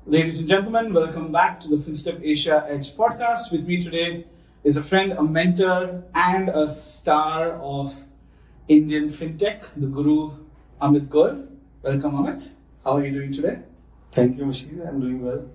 Ladies and gentlemen, welcome back to the Finstep Asia Edge podcast. With me today is a friend, a mentor, and a star of Indian Fintech, the guru Amit Goel. Welcome, Amit. How are you doing today? Thank you, Musheer. I'm doing well.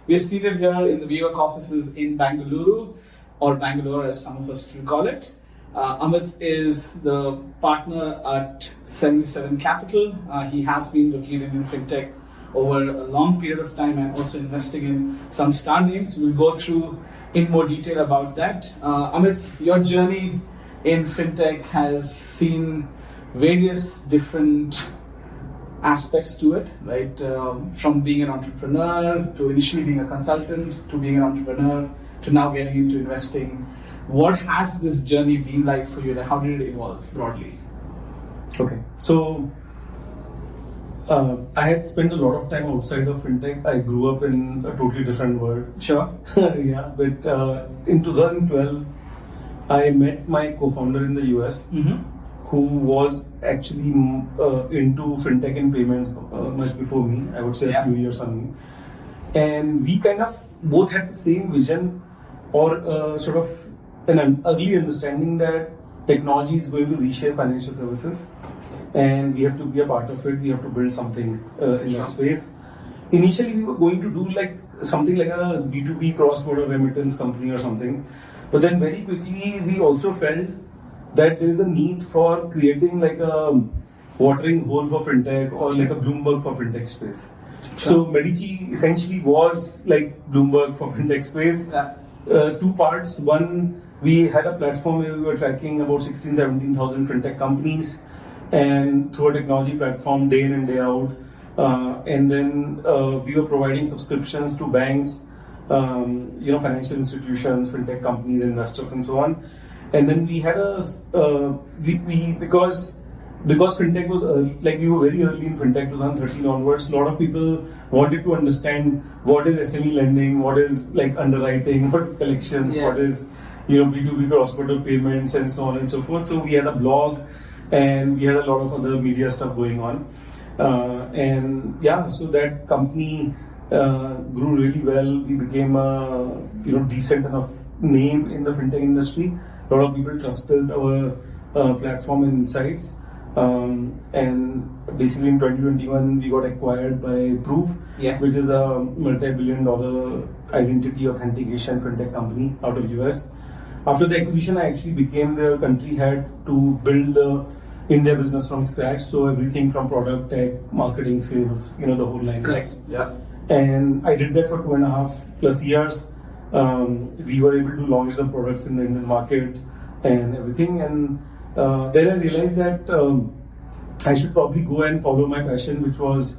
We are seated here in the WeWork offices in Bangalore, or Bangalore as some of us still call it. Amit is the partner at 77 Capital. He has been looking at Indian Fintech over a long period of time and also investing in some star names. We'll go through in more detail about that. Amit, your journey in Fintech has seen various different aspects to it, right? From being an entrepreneur to initially being a consultant to being an entrepreneur to now getting into investing. What has this journey been like for you? Like, how did it evolve broadly? Okay, so I had spent a lot of time outside of fintech. I grew up in a totally different world. Sure. Yeah, but in 2012, I met my co-founder in the US, who was actually into fintech and payments much before me. I would say a few years on me. And we kind of both had the same vision, or sort of an ugly understanding that technology is going to reshape financial services. And we have to be a part of it. We have to build something in that space. Initially, we were going to do something like a B2B cross-border remittance company or something. But then very quickly, we also felt that there is a need for creating like a watering hole for fintech or like a Bloomberg for fintech space. So Medici essentially was like Bloomberg for fintech space. Two parts. One, we had a platform where we were tracking about 17,000 fintech companies, and through a technology platform day in and day out. And then we were providing subscriptions to banks, financial institutions, fintech companies, investors, and so on. And then we had because fintech was we were very early in fintech, 2013 onwards. A lot of people wanted to understand what is SME lending, what is like underwriting, what is collections, what is B2B cross-border payments, and so on and so forth. So we had a blog, and we had a lot of other media stuff going on. So that company grew really well. We became a decent enough name in the fintech industry. A lot of people trusted our platform and insights. And basically in 2021, we got acquired by Proof, which is a multi-billion-dollar identity authentication fintech company out of US. After the acquisition, I actually became the country head to build the India business from scratch. So everything from product, tech, marketing, sales, the whole line. Correct. Yeah. And I did that for 2.5+ years. We were able to launch the products in the Indian market and everything. And then I realized that I should probably go and follow my passion, which was,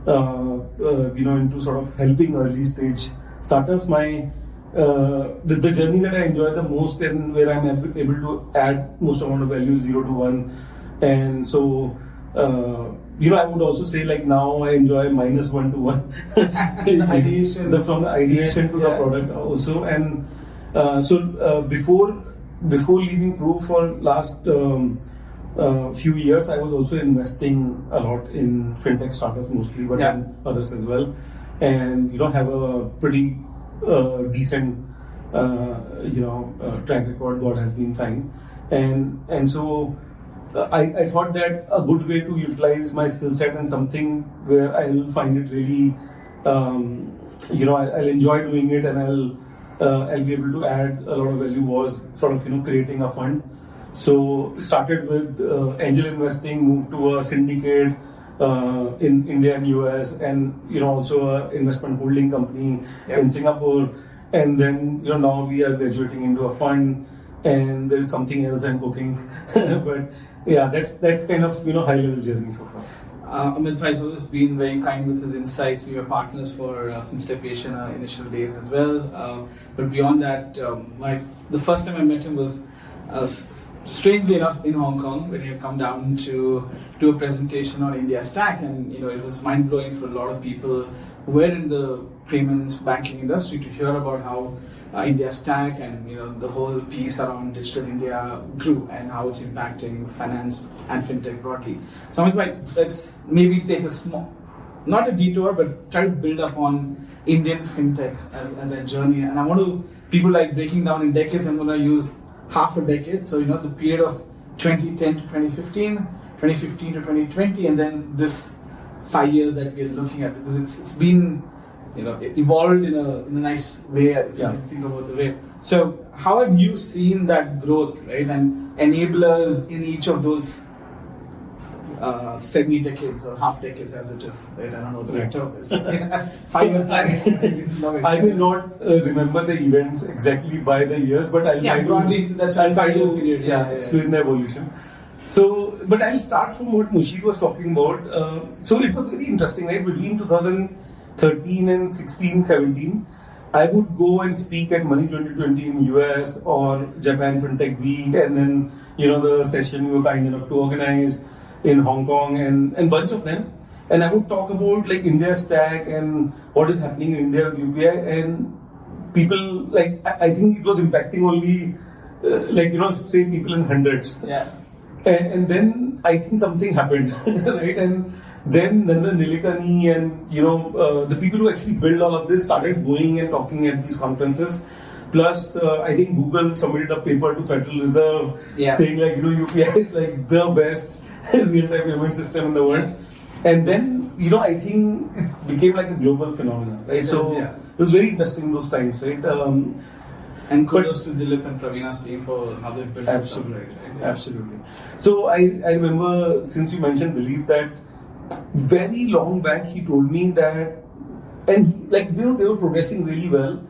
into sort of helping early stage startups. The journey that I enjoy the most and where I'm able to add most amount of value is 0 to 1. And so, I would also say now I enjoy -1 to 1. From the ideation to the product also. And before leaving Proof for last few years, I was also investing a lot in fintech startups mostly, but in others as well. And have a pretty decent track record. God has been kind, and so. I thought that a good way to utilize my skill set and something where I'll find it really, I'll enjoy doing it and I'll be able to add a lot of value was sort of creating a fund. So started with angel investing, moved to a syndicate in India and US, and also a investment holding company in Singapore, and then now we are graduating into a fund. And there's something else I'm cooking, but that's kind of high level journey so far. Amit has always been very kind with his insights. We were partners for Finstep Asia in our initial days as well. But beyond that, the first time I met him was strangely enough in Hong Kong when he had come down to do a presentation on India Stack, and it was mind blowing for a lot of people who were in the payments banking industry to hear about how India Stack and the whole piece around Digital India grew and how it's impacting finance and fintech broadly. So Amit, let's maybe take a not a detour, but try to build up on Indian fintech as a journey. And I want to, people like breaking down in decades, I'm going to use half a decade. So, the period of 2010 to 2015, 2015 to 2020, and then this 5 years that we are looking at, because it's been, evolved in a nice way, if you can think about the way. So, how have you seen that growth, right? And enablers in each of those semi-decades or half-decades as it is, right? I don't know what the right term is. 5 years. I may not remember the events exactly by the years, but I'll try to explain the evolution. So, but I'll start from what Musheer was talking about. So it was very interesting, right? Between 2013 and 16, 17, I would go and speak at Money 2020 in US or Japan Fintech Week, and then the session we were kind enough to organize in Hong Kong and bunch of them. And I would talk about like India stack and what is happening in India with UPI, and people I think it was impacting only say people in hundreds. Yeah. And then I think something happened, right? And then Nandan Nilekani and the people who actually built all of this started going and talking at these conferences. Plus, I think Google submitted a paper to Federal Reserve saying UPI is like the best real-time payment system in the world. And then I think it became like a global phenomenon, right? It was very interesting those times, right? And kudos to Dilip and Praveena's team for how they built this stuff, right? Absolutely. So I remember, since you mentioned Dilip, that very long back he told me that, and they were progressing really well.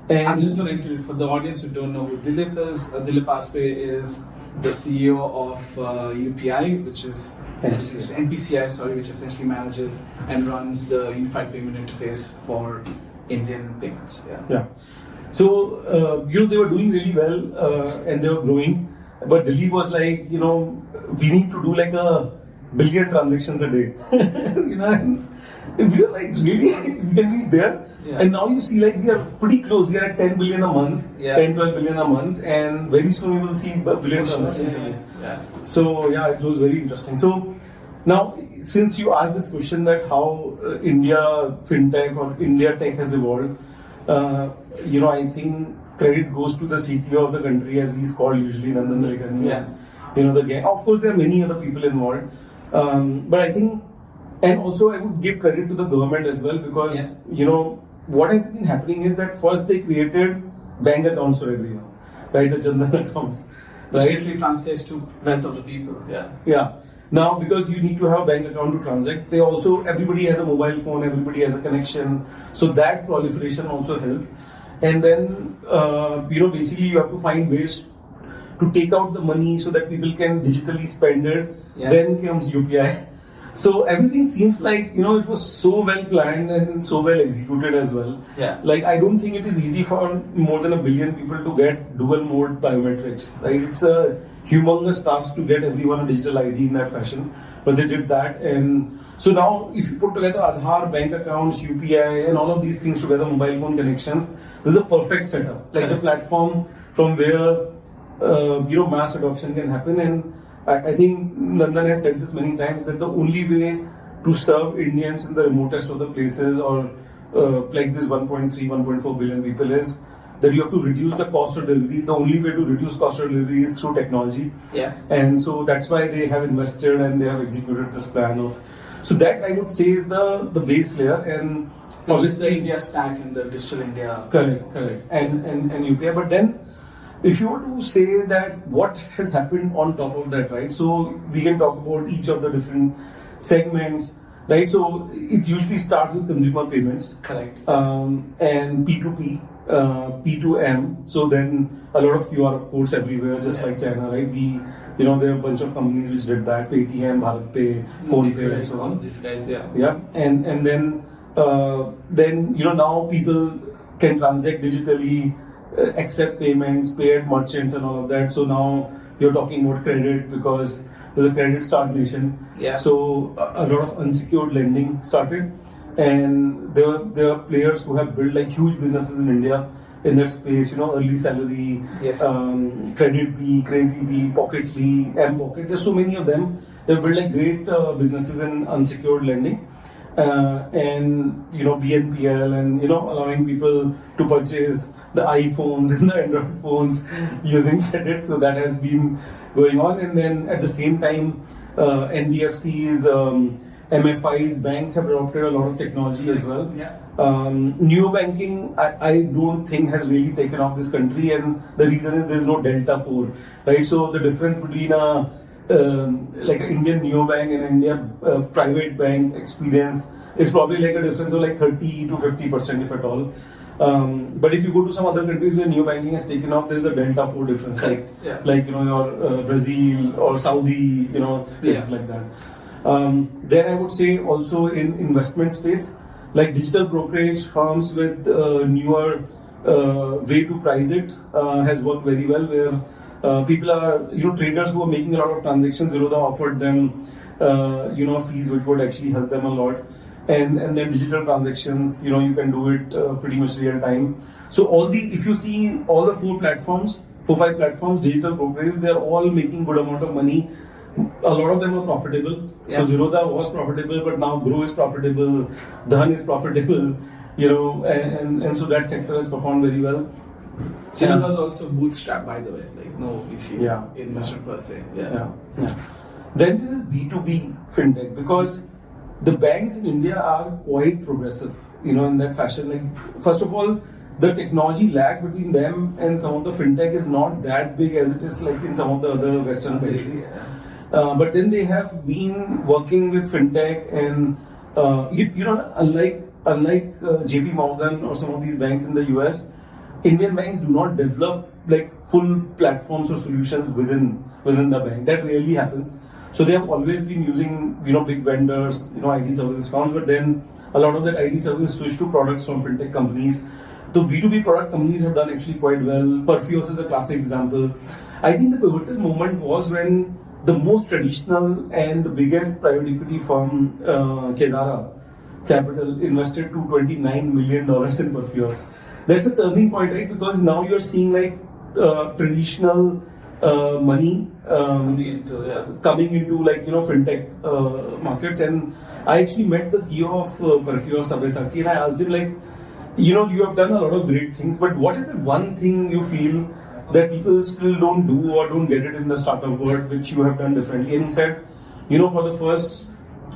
And I'm just going to include, for the audience who don't know who Dilip is, Dilip Aspe is the CEO of UPI, which is NPCI, which essentially manages and runs the unified payment interface for Indian payments. Yeah. So, they were doing really well and they were growing. But Dilip was like, we need to do like 1 billion transactions a day. And we were like, really? We can reach there? Yeah. And now you see like we are pretty close. We are at 10 billion a month, 10, 12 billion a month. And very soon we will see 1 billion transactions a day. Yeah. So, it was very interesting. So, now, since you asked this question that how India fintech or India tech has evolved, I think credit goes to the CTO of the country, as he's called usually, Nandan Nilekani. Yeah. The gang. Of course, there are many other people involved, but I think, and also I would give credit to the government as well, because what has been happening is that first they created bank accounts for everyone, right? The Jandan accounts, right? Which literally translates to wealth of the people. Yeah. Now, because you need to have a bank account to transact, everybody has a mobile phone, everybody has a connection. So that proliferation also helped. And then, basically you have to find ways to take out the money so that people can digitally spend it. Yes. Then comes UPI. So everything seems like, it was so well planned and so well executed as well. Yeah. Like, I don't think it is easy for more than 1 billion people to get dual mode biometrics, right? It's a humongous task to get everyone a digital ID in that fashion, but they did that. And so now if you put together Aadhaar, bank accounts, UPI and all of these things together, mobile phone connections, this is a perfect setup, like the platform from where mass adoption can happen. And I think Nandan has said this many times, that the only way to serve Indians in the remotest of the places, or like this 1.3, 1.4 billion people, is that you have to reduce the cost of delivery. The only way to reduce cost of delivery is through technology. Yes. And so that's why they have invested and they have executed this plan of. So that I would say is the base layer, and obviously the India stack and the digital India. Correct. And UPI. But then, if you were to say that what has happened on top of that, right? So we can talk about each of the different segments, right? So it usually starts with consumer payments. Correct. And P2P. P2M, so then a lot of QR codes everywhere, just like China, right? There are a bunch of companies which did that, Paytm, BharatPay, PhonePe, and so on. These guys, yeah. And then now people can transact digitally, accept payments, pay at merchants and all of that. So now you're talking about credit, because there's a credit stagnation. Yeah. So a lot of unsecured lending started. And there are players who have built like huge businesses in India in that space, early salary, yes. Credit B, Crazy B, Pocket B, M Pocket. There's so many of them. They've built like great businesses in unsecured lending. and BNPL, and allowing people to purchase the iPhones and the Android phones using credit. So that has been going on, and then at the same time, NBFCs, MFIs, banks have adopted a lot of technology as well. Yeah. Neo-banking, I don't think has really taken off this country, and the reason is there's no Delta 4, right? So the difference between like an Indian neobank and an Indian private bank experience is probably like a difference of like 30 to 50% if at all. But if you go to some other countries where neobanking has taken off, there's a Delta 4 difference, right? Yeah. Like your Brazil or Saudi, places like that. Then I would say also in investment space, like digital brokerage firms with newer way to price it has worked very well, where people are, traders who are making a lot of transactions, Zerodha offered them, fees which would actually help them a lot. And then digital transactions, you can do it pretty much real time. So if you see all the 5 platforms, digital brokerage, they're all making good amount of money. A lot of them are profitable. Yeah. So Zerodha was profitable, but now Grow is profitable, Dhan is profitable, and so that sector has performed very well. Zerodha is also bootstrapped, by the way, like no VC investment per se. Yeah. Then there is B2B fintech, because the banks in India are quite progressive, in that fashion. Like, first of all, the technology lag between them and some of the fintech is not that big as it is like in some of the other Western countries. But then they have been working with fintech, and unlike JP Morgan or some of these banks in the US, Indian banks do not develop like full platforms or solutions within the bank. That rarely happens. So they have always been using big vendors, IT services firms, but then a lot of that IT services switch to products from fintech companies. So B2B product companies have done actually quite well. Perfios is a classic example. I think the pivotal moment was when the most traditional and the biggest private equity firm, Kedara Capital, invested $29 million in Perfios. That's a turning point, right? Because now you're seeing like traditional money coming into like fintech markets. And I actually met the CEO of Perfios, Sabyasachi, and I asked him like, you have done a lot of great things, but what is the one thing you feel that people still don't do or don't get it in the startup world, which you have done differently? And he said, for the first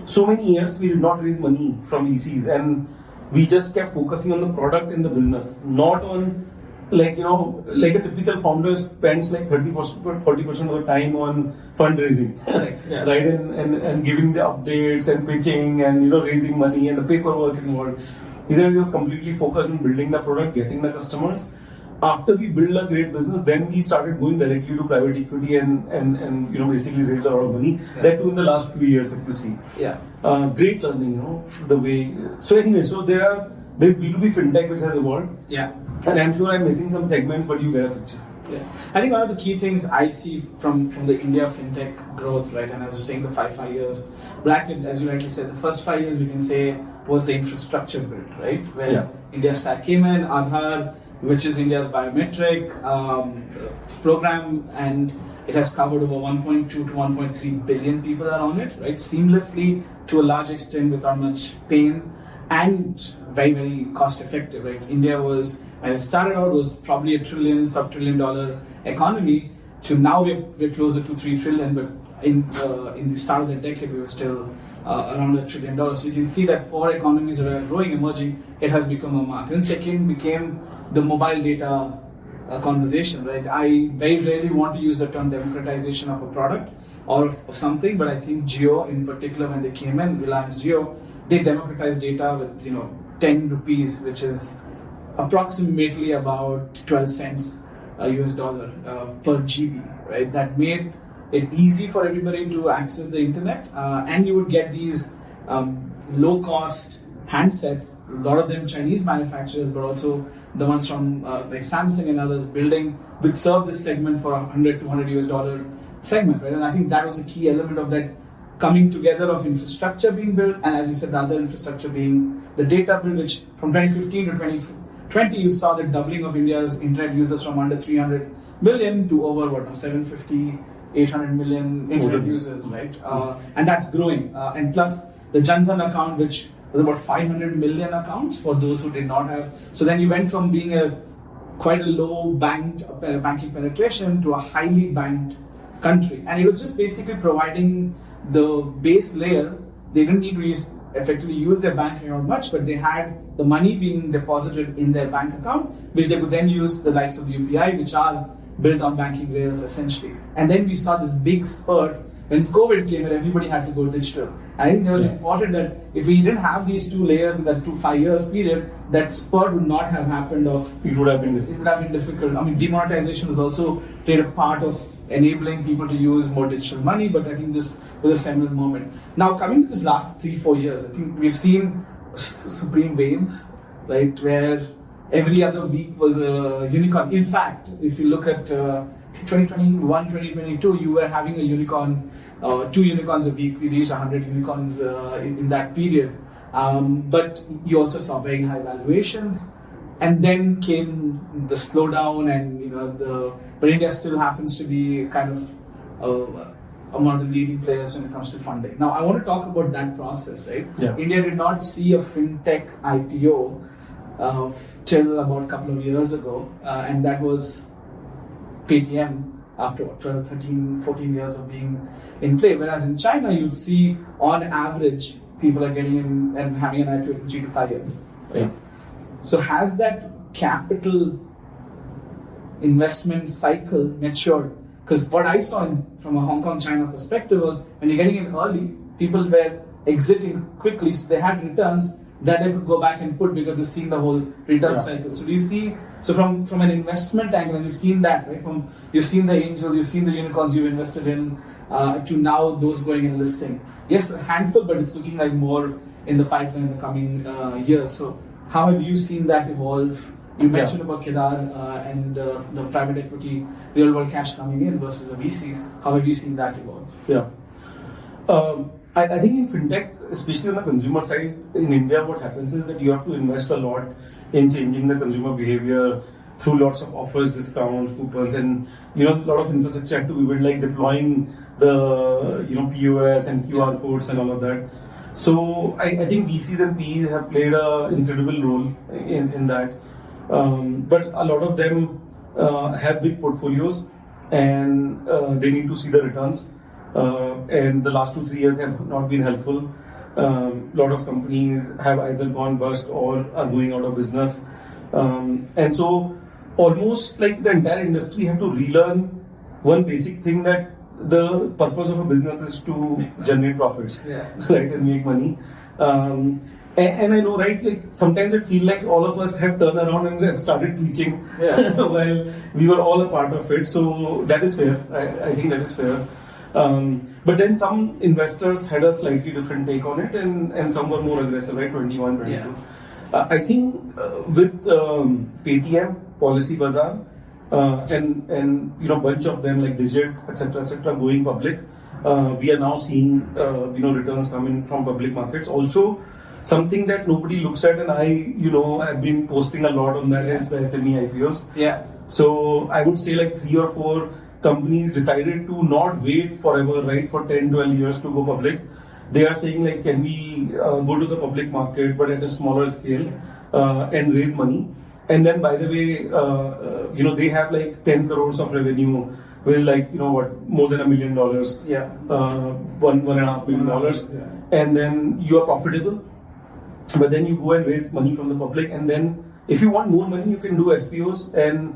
so many years, we did not raise money from VCs, and we just kept focusing on the product and the business, not on like a typical founder spends like 40% of the time on fundraising, right? And giving the updates and pitching and raising money and the paperwork involved. He said we were completely focused on building the product, getting the customers. After we build a great business, then we started going directly to private equity and basically raised a lot of money. Yeah. That too in the last few years, if you see. Yeah. Great learning, the way. So anyway, there's B2B fintech which has evolved. Yeah. And I'm sure I'm missing some segments, but you get a picture. Yeah. I think one of the key things I see from the India fintech growth, right, and as you're saying, the 5 years, bracket, as you rightly said, the first 5 years we can say was the infrastructure build, right? Where India Stack came in, Aadhaar, which is India's biometric program, and it has covered over 1.2 to 1.3 billion people are on it, right? Seamlessly, to a large extent, without much pain, and very, very cost effective, right? India was, when it started out, was probably $1 sub-trillion dollar economy, to now we're closer to 3 trillion, but in the start of the decade, we were still around $1 trillion. So you can see that for economies that are growing, emerging, it has become a market. And second became the mobile data conversation, right? I very rarely want to use the term democratization of a product or of something, but I think Jio in particular, when they came in, Reliance Jio, they democratized data with 10 rupees, which is approximately about 12 cents US dollar per GB, right? That made it easy for everybody to access the internet, and you would get these low-cost handsets, a lot of them Chinese manufacturers, but also the ones from like Samsung and others building, which serve this segment for $100, $200 US dollar segment, right? And I think that was a key element of that coming together of infrastructure being built, and as you said, the other infrastructure being the data build, which from 2015 to 2020, you saw the doubling of India's internet users from under 300 million to over 750, 800 million internet users, right? And that's growing. And plus the Jan Dhan account, which was about 500 million accounts for those who did not have. So then you went from being quite a low banking penetration to a highly banked country, and it was just basically providing the base layer. They didn't need to effectively use their bank account much, but they had the money being deposited in their bank account, which they could then use the likes of UPI, which are built on banking rails essentially. And then we saw this big spurt when COVID came, where everybody had to go digital. And I think it was important that if we didn't have these two layers in that 5 years period, that spurt would not have happened. It would have been difficult. It would have been difficult. I mean, demonetization was also played a part of enabling people to use more digital money, but I think this was a seminal moment. Now, coming to this last 3-4 years, I think we've seen supreme waves, right, where every other week was a unicorn. In fact, if you look at 2021, 2022, you were having a unicorn, 2 unicorns a week. We reached 100 unicorns in that period. But you also saw very high valuations. And then came the slowdown, and but India still happens to be kind of one of the leading players when it comes to funding. Now, I want to talk about that process, right? Yeah. India did not see a Fintech IPO till about a couple of years ago, and that was Paytm after 12, 13, 14 years of being in play. Whereas in China, you'd see on average people are getting in and having an IPO for 3 to 5 years. Right? Yeah. So has that capital investment cycle matured? Because what I saw from a Hong Kong, China perspective was when you're getting in early, people were exiting quickly, so they had returns that they could go back and put because they've seen the whole return cycle. So do you see, from an investment angle, and you've seen that, right? You've seen the angels, you've seen the unicorns you've invested in, to now those going and listing. Yes, a handful, but it's looking like more in the pipeline in the coming years. So how have you seen that evolve? You mentioned about Kedar and the private equity, real world cash coming in versus the VCs. How have you seen that evolve? Yeah. I think in fintech, especially on the consumer side, in India, what happens is that you have to invest a lot in changing the consumer behavior through lots of offers, discounts, coupons, and a lot of infrastructure have to be built, like deploying the POS and QR codes and all of that. So I think VCs and PEs have played an incredible role in that. But a lot of them have big portfolios and they need to see the returns. And the last 2-3 years have not been helpful. A lot of companies have either gone bust or are going out of business. And so almost like the entire industry had to relearn one basic thing, that the purpose of a business is to generate profits, right, and make money. And I know, right, like sometimes it feels like all of us have turned around and have started preaching while we were all a part of it. So that is fair. I think that is fair. But then some investors had a slightly different take on it, and some were more aggressive, right? 21, 22. Yeah. I think with Paytm, Policy Bazaar, and bunch of them like Digit, etc., going public, we are now seeing returns coming from public markets. Also, something that nobody looks at, and I have been posting a lot on that, is the SME IPOs. Yeah. So I would say like 3 or 4 companies decided to not wait forever, right, for 10, 12 years to go public. They are saying like, can we go to the public market but at a smaller scale and raise money? And then, by the way, they have like 10 crores of revenue with like, more than $1 million, $1.5 million. And then you are profitable, but then you go and raise money from the public. And then if you want more money, you can do FPOs, and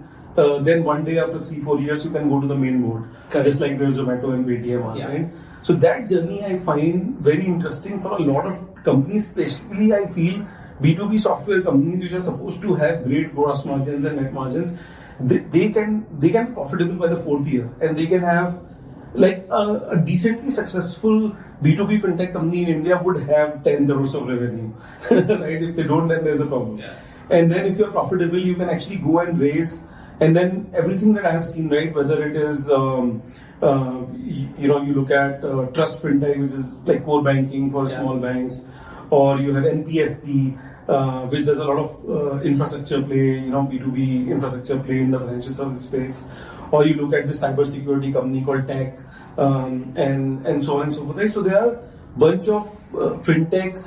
then one day after 3-4 years, you can go to the main board. Correct. Just like there's Zomato and Paytm are, right? So that journey I find very interesting for a lot of companies, especially I feel B2B software companies which are supposed to have great gross margins and net margins. They can be profitable by the 4th year, and they can have like a decently successful B2B fintech company in India would have 10 crores of revenue, right? If they don't, then there's a problem. Yeah. And then if you're profitable, you can actually go and raise. And then everything that I have seen, right, whether it is, you look at Trust Fintech, which is like core banking for small banks, or you have NPST, which does a lot of infrastructure play, B2B infrastructure play in the financial service space, or you look at the cybersecurity company called Tech, and so on and so forth, right? So there are a bunch of fintech /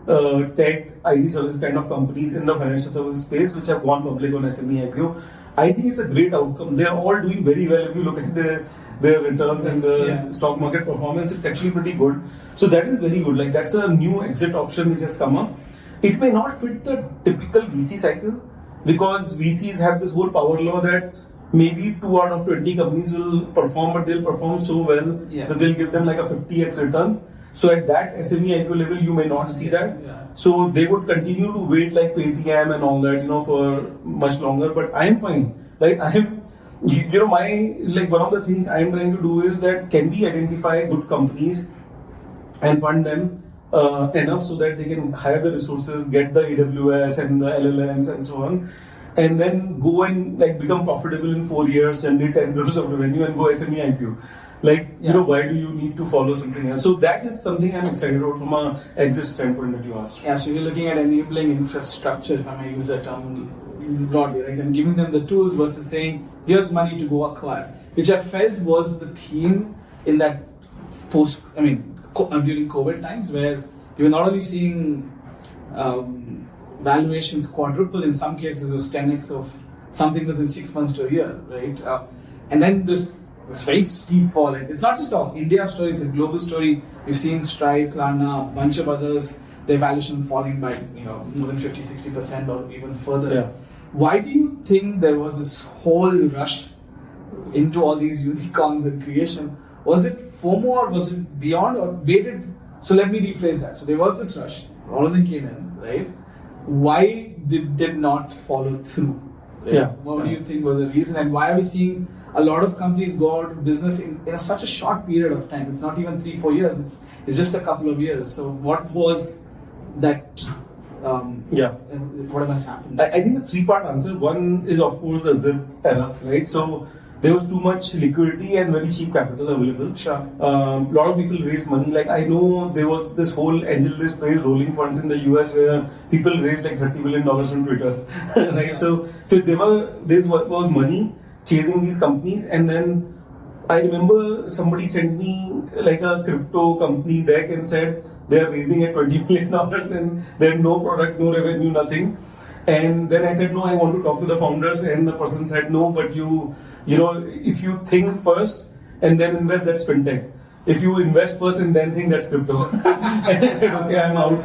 tech, IT service kind of companies in the financial service space which have gone public on SME IPO. I think it's a great outcome. They're all doing very well. If you look at their returns and the stock market performance, it's actually pretty good. So that is very good. Like that's a new exit option which has come up. It may not fit the typical VC cycle because VCs have this whole power law that maybe 2 out of 20 companies will perform, but they'll perform so well that they'll give them like a 50x return. So at that SME IPO level, you may not see that. So they would continue to wait like Paytm and all that, for much longer. But I am fine. Like I am, one of the things I am trying to do is that can we identify good companies and fund them enough so that they can hire the resources, get the AWS and the LLMs and so on, and then go and become profitable in 4 years, generate 10 crores of revenue and go SME IPO. Why do you need to follow something else? So that is something I'm excited about from an exit standpoint that you asked. Yeah, so you're looking at enabling infrastructure, if I may use that term broadly, right? And giving them the tools versus saying, here's money to go acquire, which I felt was the theme in that during COVID times, where you were not only seeing valuations quadruple, in some cases it was 10x of something within 6 months to a year, right? And then this very steep fall. It's not just an India story, it's a global story. We've seen Stripe, Klarna, a bunch of others, their valuation falling by more than 50-60% or even further. Yeah. Why do you think there was this whole rush into all these unicorns and creation? Was it FOMO or was it beyond or waited? So let me rephrase that. So there was this rush, all of them came in, right? Why did not follow through? Right? Yeah. What do you think was the reason, and why are we seeing a lot of companies go out of business in such a short period of time? It's not even 3-4 years, it's just a couple of years. So what was that, what has happened? I think the 3-part answer. One is of course the ZIP era, right? So there was too much liquidity and very cheap capital available. Sure. A lot of people raised money. Like I know there was this whole angel list based rolling funds in the US where people raised like $30 million on Twitter, right? So there was money chasing these companies, and then I remember somebody sent me like a crypto company deck and said they are raising at $20 million and they had no product, no revenue, nothing. And then I said, no, I want to talk to the founders, and the person said, no, but if you think first and then invest, that's fintech. If you invest first and then think, that's crypto. And I said, okay, I'm out.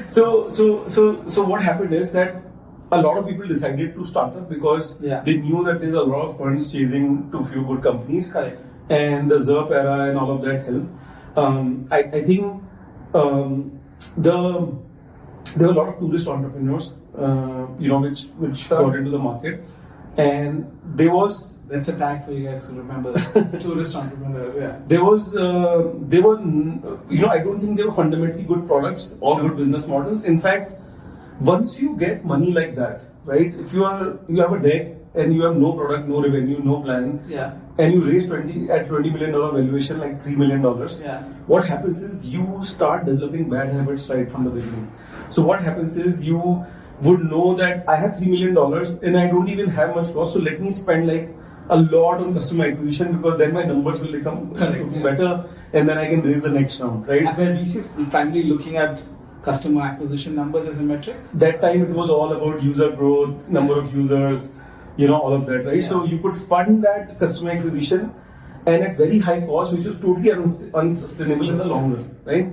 So what happened is that a lot of people decided to start up because they knew that there's a lot of funds chasing to few good companies. Correct. And the ZERP era and all of that helped. I think there were a lot of tourist entrepreneurs, which got into the market, and there was. That's a tag for you guys to remember. Tourist entrepreneur. Yeah. They were. I don't think they were fundamentally good products or good business models. In fact, once you get money like that, right? If you have a deck and you have no product, no revenue, no plan, and you raise $20 million valuation, like $3 million, what happens is you start developing bad habits right from the beginning. So what happens is you would know that I have $3 million and I don't even have much cost, so let me spend like a lot on customer acquisition because then my numbers will become better and then I can raise the next round, right? And where VC is primarily looking at customer acquisition numbers as a metrics? That time it was all about user growth, number of users, all of that, right? Yeah. So you could fund that customer acquisition and at very high cost, which was totally unsustainable in the long run, right?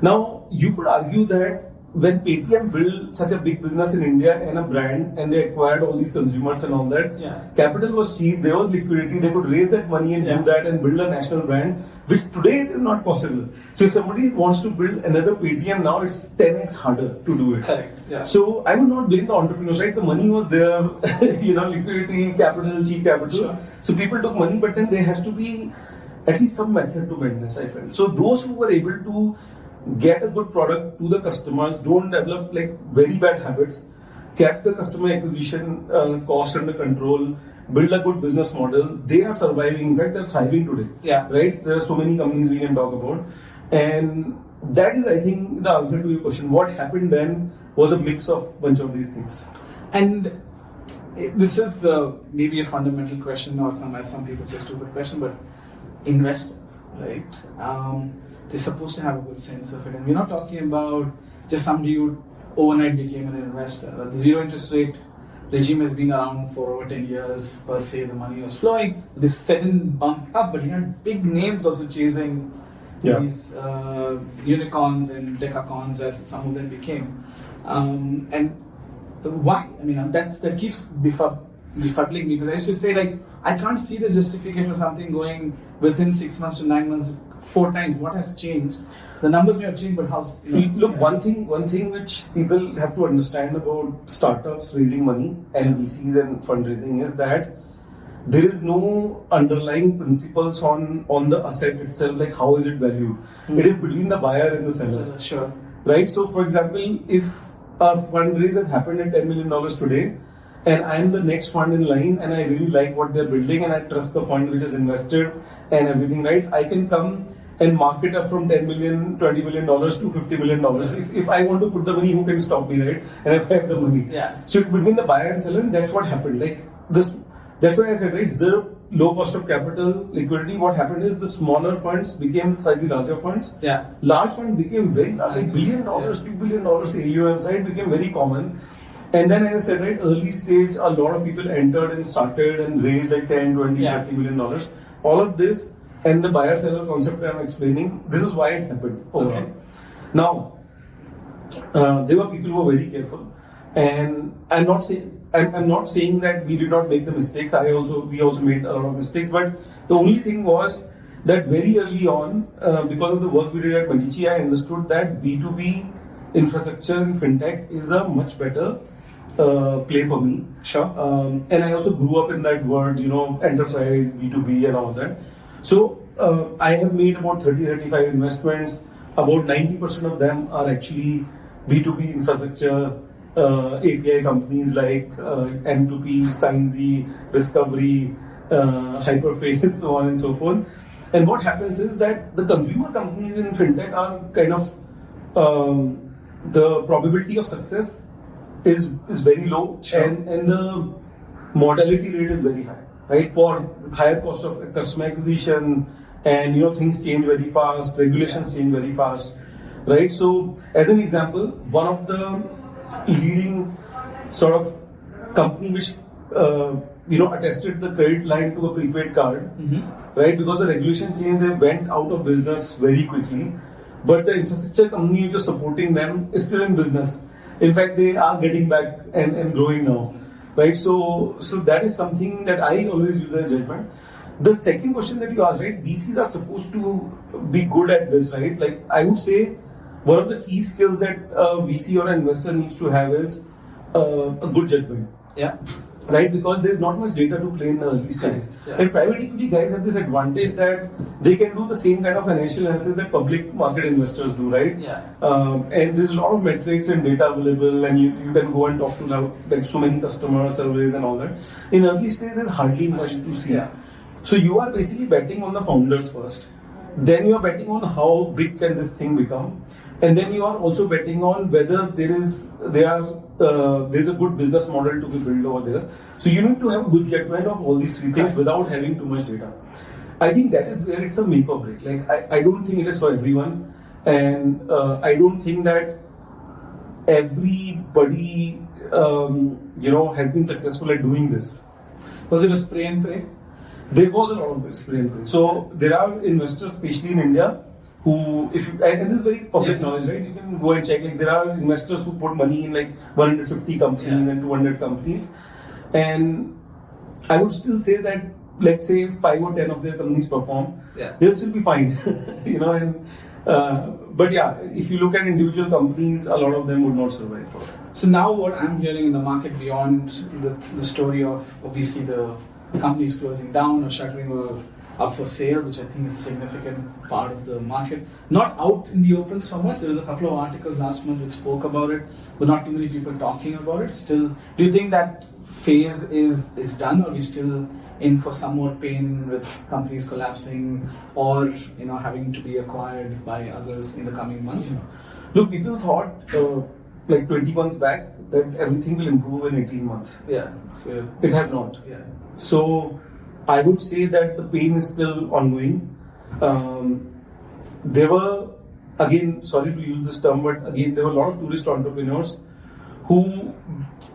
Now, you could argue that when Paytm built such a big business in India and a brand, and they acquired all these consumers and all that, capital was cheap, there was liquidity, they could raise that money and do that and build a national brand, which today it is not possible. So if somebody wants to build another Paytm now, it's 10x harder to do it. Correct. Yeah. So I would not blame the entrepreneurs, right? The money was there, liquidity, capital, cheap capital. Sure. So people took money, but then there has to be at least some method to madness, I felt. So those who were able to get a good product to the customers, don't develop like very bad habits, kept the customer acquisition cost under control, build a good business model, they are surviving. In fact, they're thriving today. Yeah. Right? There are so many companies we can talk about. And that is, I think, the answer to your question. What happened then was a mix of a bunch of these things. And this is maybe a fundamental question, or some people say stupid question, but investors, right? they're supposed to have a good sense of it. And we're not talking about just somebody who overnight became an investor. The zero interest rate regime has been around for over 10 years per se. The money was flowing. This sudden bump up, but you had big names also chasing these unicorns and decacons, as some of them became. And why? I mean, that keeps befuddling me, because I used to say, like, I can't see the justification for something going within 6 months to 9 months 4 times. What has changed? The numbers may have changed, but how? Look, one thing which people have to understand about startups raising money and VCs and fundraising is that there is no underlying principles on the asset itself, like how is it valued. It is between the buyer and the seller. Sure. Right? So, for example, if a fundraise has happened at $10 million today, and I'm the next fund in line, and I really like what they're building, and I trust the fund which is invested and everything, right? I can come and mark it up from $10 million, $20 million to $50 million. If I want to put the money, who can stop me, right? And if I have the money. Yeah. So it's between the buyer and seller, and that's what happened. Like this, that's why I said, right, zero, low cost of capital, liquidity. What happened is the smaller funds became slightly larger funds. Yeah. Large fund became very large, like $1 billion, $2 billion AUM side became very common. And then, as I said, right, early stage, a lot of people entered and started and raised like 10, 20, $30 million. All of this and the buyer-seller concept I'm explaining, this is why it happened. Okay. Now, there were people who were very careful, and I'm not saying that we did not make the mistakes. We also made a lot of mistakes, but the only thing was that very early on, because of the work we did at Medici, I understood that B2B infrastructure in fintech is a much better play for me. Sure. And I also grew up in that world, enterprise, B2B and all that. So I have made about 30-35 investments. About 90% of them are actually B2B infrastructure, API companies like M2P, SignZ, Discovery, Hyperface, so on and so forth. And what happens is that the consumer companies in fintech are kind of the probability of success is very low, sure. and the mortality rate is very high, right? For higher cost of customer acquisition, and things change very fast, regulations change very fast, right? So, as an example, one of the leading sort of company which attested the credit line to a prepaid card, right? Because the regulation changed, they went out of business very quickly. But the infrastructure company which is supporting them is still in business. In fact, they are getting back and growing now, right? So that is something that I always use as judgment. The second question that you asked, right? VCs are supposed to be good at this, right? Like I would say, one of the key skills that a VC or an investor needs to have is a good judgment. Yeah. Right, because there's not much data to play in the early stage. Yeah. And private equity guys have this advantage that they can do the same kind of financial analysis that public market investors do, right? Yeah. And there's a lot of metrics and data available, and you can go and talk to like so many customer surveys and all that. In early stage, there's hardly much to see. Yeah. So you are basically betting on the founders first. Then you are betting on how big can this thing become, and then you are also betting on whether there's a good business model to be built over there. So you need to have a good judgment of all these three things without having too much data. I think that is where it's a make or break. Like I don't think it is for everyone, and I don't think that everybody has been successful at doing this. Was it a spray and pray? There was a lot of spray and pray. So there are investors, especially in India, who, and this is very public knowledge, right? You can go and check. Like there are investors who put money in like 150 companies and 200 companies, and I would still say that, let's say 5 or 10 of their companies perform, they'll still be fine, but yeah, if you look at individual companies, a lot of them would not survive. So now what I'm hearing in the market beyond the story of obviously the companies closing down or shuttering or up for sale, which I think is a significant part of the market. Not out in the open so much. There was a couple of articles last month which spoke about it, but not too many people talking about it. Still, do you think that phase is done, or are we still in for some more pain with companies collapsing or having to be acquired by others in the coming months? Look, people thought like 20 months back that everything will improve in 18 months. Yeah. So it has not. Yeah. So I would say that the pain is still ongoing. there were, again, sorry to use this term, but again, there were a lot of tourist entrepreneurs who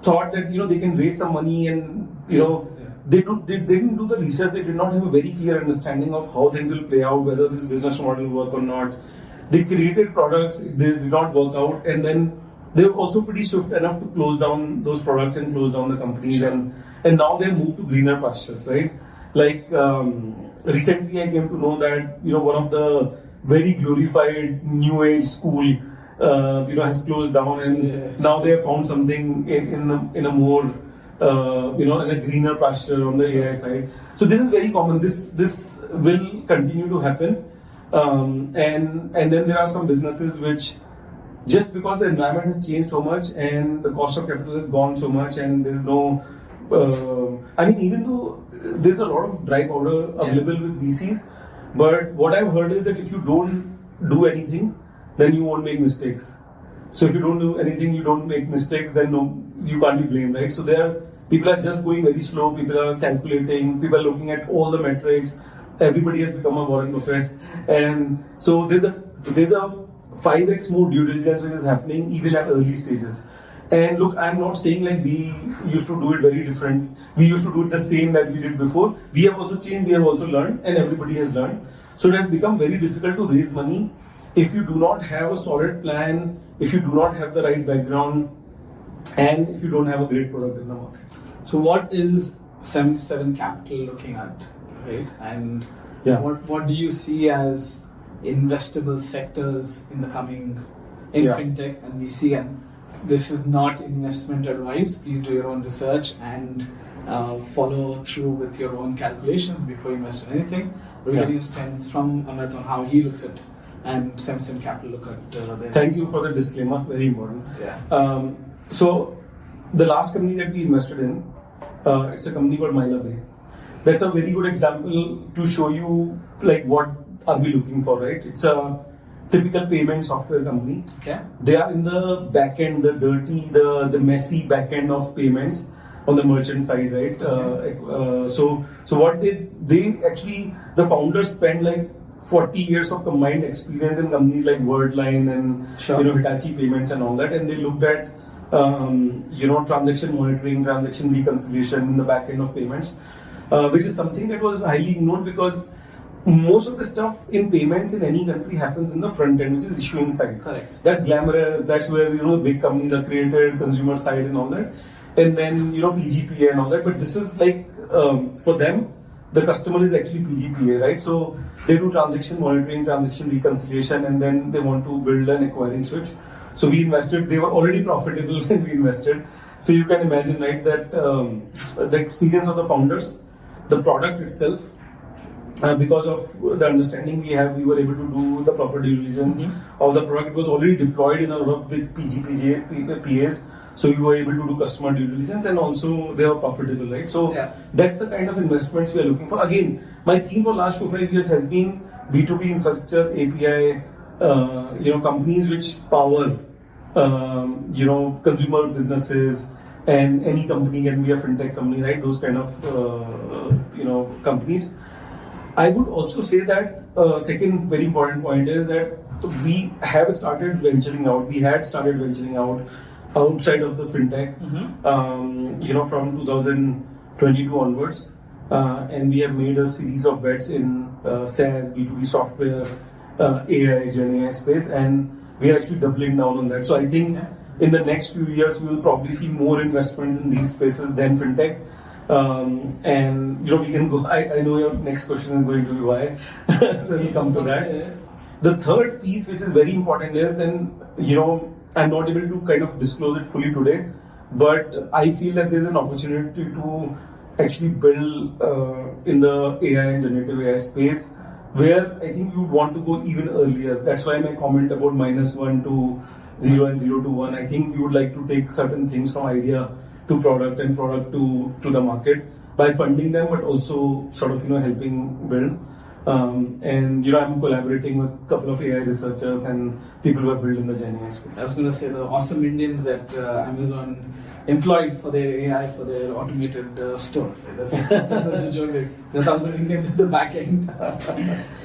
thought that, they can raise some money and, they didn't do the research. They did not have a very clear understanding of how things will play out, whether this business model will work or not. They created products, they did not work out, and then they were also pretty swift enough to close down those products and close down the companies, and now they moved to greener pastures, right? Like recently, I came to know that one of the very glorified new age school, has closed down, and now they have found something in a more in a greener pasture on the AI side. So this is very common. This will continue to happen, and then there are some businesses which, just because the environment has changed so much and the cost of capital has gone so much, and there's no, even though there's a lot of dry powder available with VCs, but what I've heard is that if you don't do anything, then you won't make mistakes. So if you don't do anything, you don't make mistakes, then you can't be blamed, right? So people are just going very slow, people are calculating, people are looking at all the metrics, everybody has become a Warren Buffett, and so there's a 5x more due diligence which is happening even at early stages. And look, I'm not saying like we used to do it very different. We used to do it the same that we did before. We have also changed, we have also learned, and everybody has learned. So it has become very difficult to raise money if you do not have a solid plan, if you do not have the right background, and if you don't have a great product in the market. So what is 77 Capital looking at, right? And what do you see as investable sectors in the coming fintech and VC? And this is not investment advice. Please do your own research and follow through with your own calculations before you invest in anything. We're getting a sense from Amit on how he looks at and 77 Capital look at their Thank you for the disclaimer, very important. Yeah. So the last company that we invested in, it's a company called MileAway. That's a very good example to show you like what are we looking for, right? It's a typical payment software company. Okay. They are in the back end, the dirty, the messy back end of payments on the merchant side, right? Okay. So what they actually, the founders spend like 40 years of combined experience in companies like Wordline and Hitachi Payments and all that, and they looked at transaction monitoring, transaction reconciliation in the back end of payments, which is something that was highly ignored because most of the stuff in payments in any country happens in the front end, which is issuing side. Correct. That's glamorous. That's where big companies are created, consumer side and all that, and then PGPA and all that. But this is like for them, the customer is actually PGPA, right? So they do transaction monitoring, transaction reconciliation, and then they want to build an acquiring switch. So we invested. They were already profitable when we invested. So you can imagine, right, that the experience of the founders, the product itself. Because of the understanding we have, we were able to do the proper due diligence of the product. It was already deployed in a lot of big PAs, so we were able to do customer due diligence, and also they were profitable, right? So that's the kind of investments we are looking for. Again, my theme for last 4-5 years has been B2B infrastructure, API, companies which power, consumer businesses, and any company can be a fintech company, right? Those kind of, companies. I would also say that second very important point is that we have started venturing out. We had started venturing out outside of the fintech, from 2022 onwards, and we have made a series of bets in SaaS, B2B software, AI, Gen AI space, and we are actually doubling down on that. So I think in the next few years we will probably see more investments in these spaces than fintech. And we can go. I know your next question is going to be why, so we'll come to that. The third piece, which is very important, is then I'm not able to kind of disclose it fully today, but I feel that there's an opportunity to actually build in the AI and generative AI space, where I think you would want to go even earlier. That's why my comment about -1 to 0 and 0 to 1. I think we would like to take certain things from idea to product and product to the market by funding them, but also sort of helping build. And I'm collaborating with a couple of AI researchers and people who are building the Gen AI space. I was going to say the awesome Indians at Amazon employed for their AI for their automated stores. That's a joke. There are 1,000 Indians at the back end.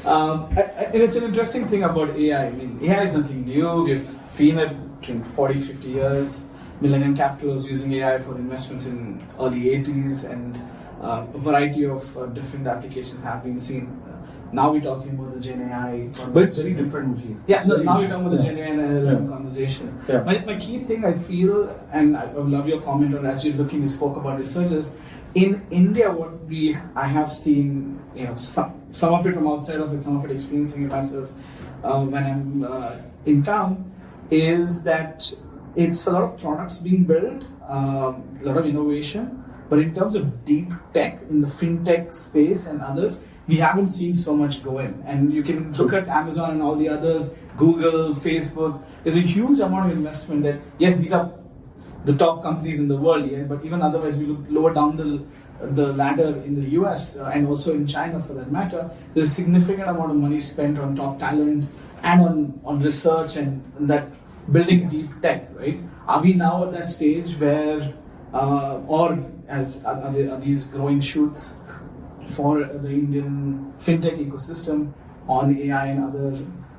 And it's an interesting thing about AI. I mean, AI is nothing new. We've seen it in 40, 50 years. Millennium Capital was using AI for investments in early 80s, and a variety of different applications have been seen. Now we're talking about the Gen AI. But it's very different, Musheer. Yeah, now we're talking about the Gen AI and LLM conversation. Yeah. My key thing I feel, and I would love your comment on as you're looking, you spoke about researchers. In India, I have seen, some of it from outside of it, some of it experiencing it myself when I'm in town, is that it's a lot of products being built, a lot of innovation, but in terms of deep tech in the fintech space and others, we haven't seen so much go in. And you can look at Amazon and all the others, Google, Facebook. There's a huge amount of investment that, yes, these are the top companies in the world, yeah, but even otherwise, we look lower down the ladder in the US and also in China for that matter, there's a significant amount of money spent on top talent and on research and that building deep tech, right? Are we now at that stage where, are these growing shoots for the Indian fintech ecosystem on AI and other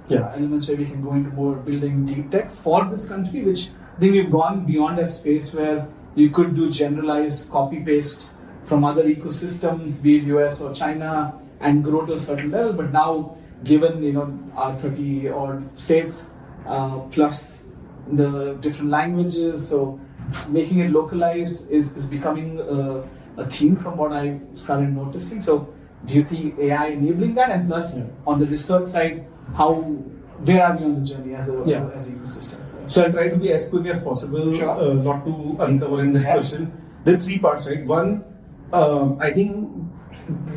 elements where we can go into more building deep tech for this country, which I think we've gone beyond that space where you could do generalized copy-paste from other ecosystems, be it US or China, and grow to a certain level. But now, given our 30 odd states plus the different languages, so making it localized is becoming a theme from what I started noticing. So do you see AI enabling that? And plus, on the research side, where are we on the journey as an ecosystem? So I'll try to be as quick as possible, sure. Not to uncover in that question. There are three parts, right? One, I think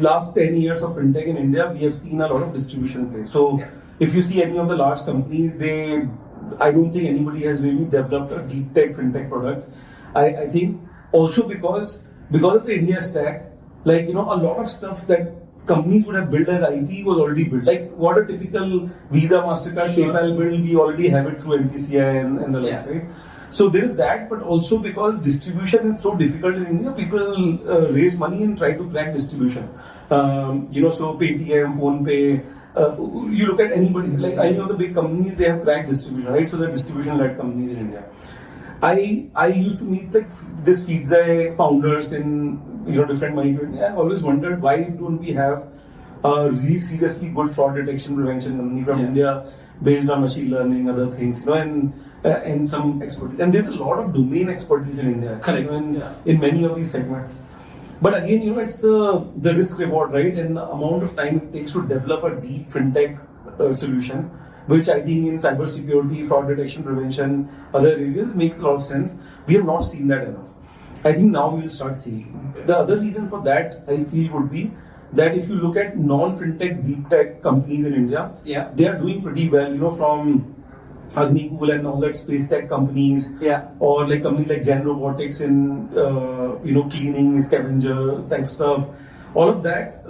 last 10 years of fintech in India, we have seen a lot of distribution play. So if you see any of the large companies, I don't think anybody has really developed a deep tech fintech product. I think also because of the India stack, a lot of stuff that companies would have built as IP was already built. Like what a typical Visa, MasterCard, PayPal build, we already have it through NPCI and the likes, right? So there is that, but also because distribution is so difficult in India, people raise money and try to crack distribution. So Paytm, PhonePe, you look at anybody, like any of the big companies, they have cracked distribution, right? So they're distribution-led companies in India. I used to meet this pizza founders in different money. I always wondered why don't we have a really seriously good fraud detection prevention company from India based on machine learning, other things, and some expertise. And there's a lot of domain expertise in India. Correct. In many of these segments. But again, it's the risk reward, right? And the amount of time it takes to develop a deep fintech solution, which I think in cybersecurity, fraud detection, prevention, other areas make a lot of sense. We have not seen that enough. I think now we will start seeing. The other reason for that, I feel, would be that if you look at non-fintech deep tech companies in India, they are doing pretty well, from Amit Goel and all that space tech companies, or like companies like Gen Robotics in cleaning, scavenger type stuff. All of that,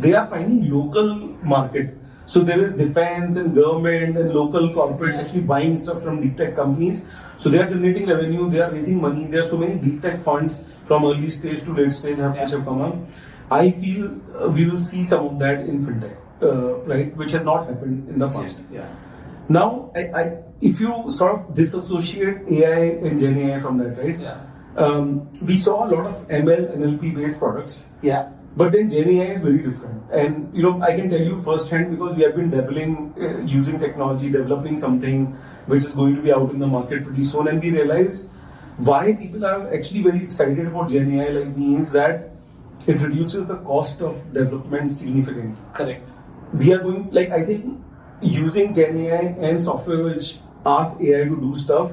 they are finding local market. So there is defense and government and local corporates actually buying stuff from deep tech companies. So they are generating revenue, they are raising money. There are so many deep tech funds from early stage to late stage which have come up. I feel we will see some of that in fintech, right, which has not happened in the past. Now, if you sort of disassociate AI and Gen AI from that, right? We saw a lot of ML, NLP based products. But then Gen AI is very different. And I can tell you firsthand because we have been dabbling using technology, developing something which is going to be out in the market pretty soon. And we realized why people are actually very excited about Gen AI like me is that it reduces the cost of development significantly. Correct. We are going, I think, using Gen AI and software which asks AI to do stuff,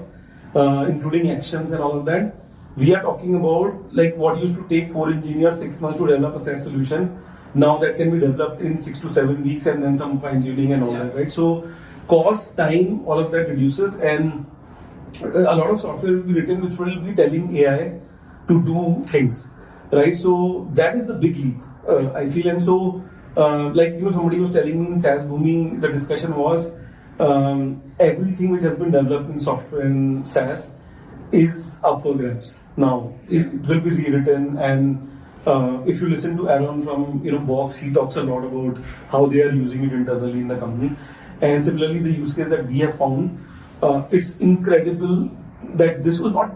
including actions and all of that. We are talking about what used to take 4 engineers 6 months to develop a SaaS solution. Now that can be developed in 6 to 7 weeks and then some fine tuning and all that, right? So cost, time, all of that reduces, and a lot of software will be written which will be telling AI to do things, right? So that is the big leap, I feel. And so somebody was telling me in SaaS Bhumi, the discussion was everything which has been developed in software and SaaS is up for grabs now. It will be rewritten, and if you listen to Aaron from Box, he talks a lot about how they are using it internally in the company. And similarly, the use case that we have found, it's incredible that this was not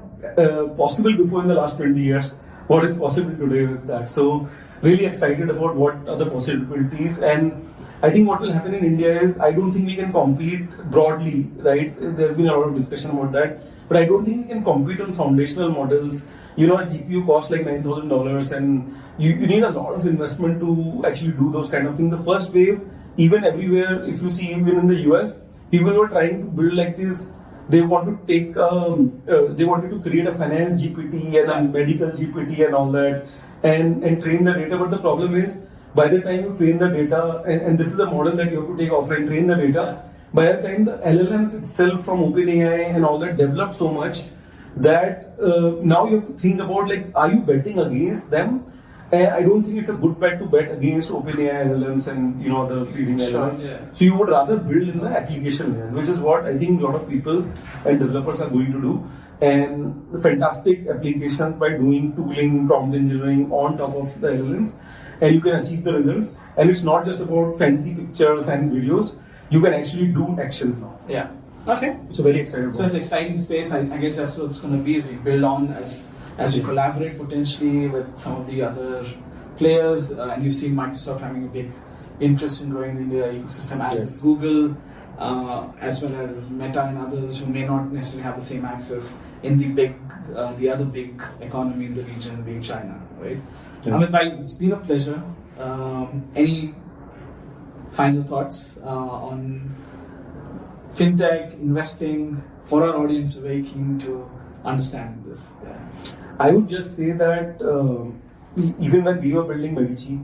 possible before in the last 20 years. What is possible today with that? So really excited about what are the possibilities. And I think what will happen in India is, I don't think we can compete broadly, right? There's been a lot of discussion about that, but I don't think we can compete on foundational models. A GPU costs like $9,000, and you need a lot of investment to actually do those kind of things. The first wave, even everywhere, if you see even in the US, people were trying to build like this. They wanted to create a finance GPT and a medical GPT and all that, and train the data. But the problem is, by the time you train the data, and this is a model that you have to take offline, train the data, by the time the LLMs itself from OpenAI and all that develop so much that now you have to think about, like, are you betting against them? I don't think it's a good bet to bet against OpenAI LLMs and the leading LLMs. Yeah. So you would rather build in the application layer, which is what I think a lot of people and developers are going to do. And the fantastic applications by doing tooling, prompt engineering on top of the LLMs, and you can achieve the results. And it's not just about fancy pictures and videos. You can actually do actions now. Yeah. Okay. So very excited. So it's an exciting space. I guess that's what it's going to be, as we build on as you collaborate potentially with some of the other players, and you see Microsoft having a big interest in growing in the ecosystem, as is Google, as well as Meta and others who may not necessarily have the same access in the other big economy in the region, being China, right? Yeah. Amit, it's been a pleasure. Any final thoughts on fintech investing for our audience? Very keen to understand this. Yeah. I would just say that even when we were building Medici,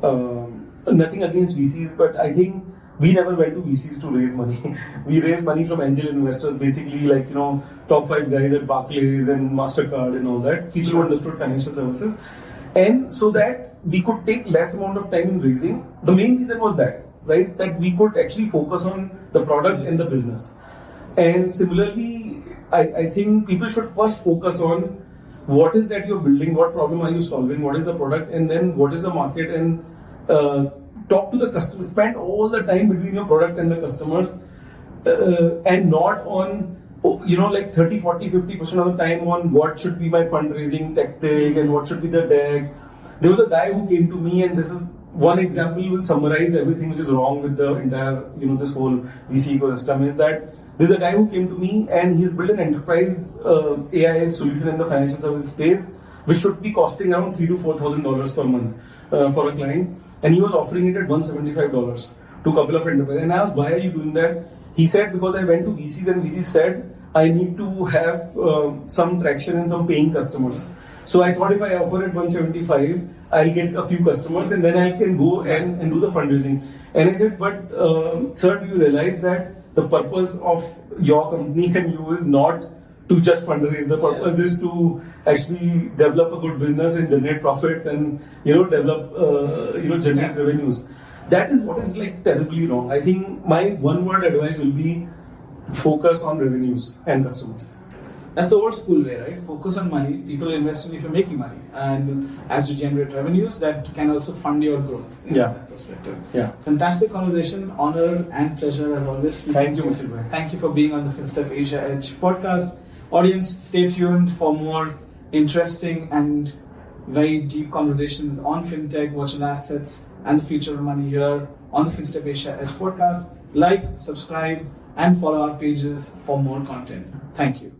nothing against VCs, but I think we never went to VCs to raise money. We raised money from angel investors, basically like, top 5 guys at Barclays and MasterCard and all that, people who understood financial services. And so that we could take less amount of time in raising. The main reason was that, right? That we could actually focus on the product and the business. And similarly, I think people should first focus on what is that you're building, what problem are you solving, what is the product, and then what is the market, and talk to the customer. Spend all the time between your product and the customers, and not on, like 30, 40, 50% of the time on what should be my fundraising tactic and what should be the deck. There was a guy who came to me, and this is one example will summarize everything which is wrong with the entire, this whole VC ecosystem, is that there's a guy who came to me and he's built an enterprise AI solution in the financial service space, which should be costing around $3,000 to $4,000 per month for a client. And he was offering it at $175 to a couple of enterprises. And I asked, why are you doing that? He said, because I went to VCs and VCs said, I need to have some traction and some paying customers. So I thought if I offer it $175, I'll get a few customers and then I can go and do the fundraising. And I said, but sir, do you realize that the purpose of your company and you is not to just fundraise? The purpose is to actually develop a good business and generate profits and develop generate revenues. That is what is like terribly wrong. I think my one word advice will be focus on revenues and customers. That's the old school way, right? Focus on money. People invest in if you're making money, and as you generate revenues, that can also fund your growth. In that perspective. Yeah. Fantastic conversation, honor and pleasure as always. Thank you, Musheer. Thank you for being on the Finstep Asia Edge podcast. Audience, stay tuned for more interesting and very deep conversations on fintech, virtual assets, and the future of money here on the Finstep Asia Edge podcast. Like, subscribe, and follow our pages for more content. Thank you.